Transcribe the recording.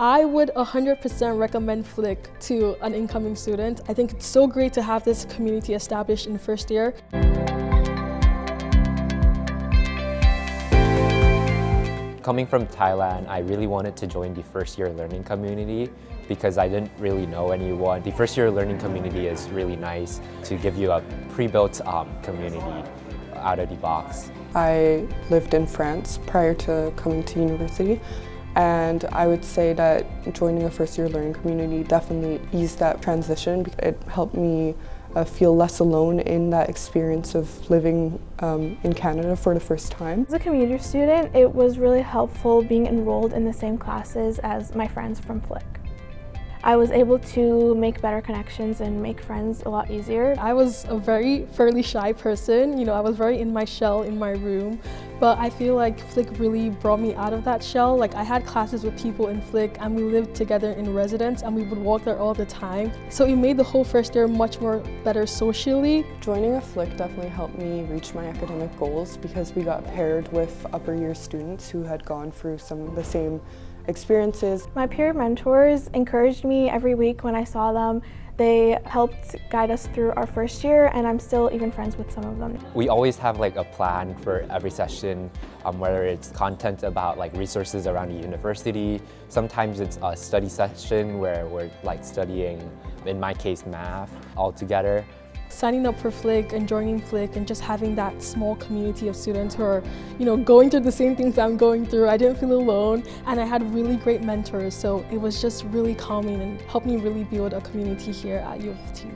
I would 100% recommend FLC to an incoming student. I think it's so great to have this community established in first year. Coming from Thailand, I really wanted to join the first year learning community because I didn't really know anyone. The first year learning community is really nice to give you a pre-built community out of the box. I lived in France prior to coming to university, and I would say that joining a first year learning community definitely eased that transition. It helped me feel less alone in that experience of living in Canada for the first time. As a commuter student, it was really helpful being enrolled in the same classes as my friends from FLC. I was able to make better connections and make friends a lot easier. I was a fairly shy person. I was very in my shell in my room, but I feel like FLC really brought me out of that shell. Like, I had classes with people in FLC and we lived together in residence and we would walk there all the time. So it made the whole first year much more better socially. Joining a FLC definitely helped me reach my academic goals because we got paired with upper year students who had gone through some of the same experiences. My peer mentors encouraged me every week when I saw them. They helped guide us through our first year, and I'm still even friends with some of them. We always have a plan for every session, whether it's content about resources around the university. Sometimes it's a study session where we're studying, in my case, math all together. Signing up for FLC and joining FLC and just having that small community of students who are, going through the same things I'm going through. I didn't feel alone, and I had really great mentors, so it was just really calming and helped me really build a community here at U of T.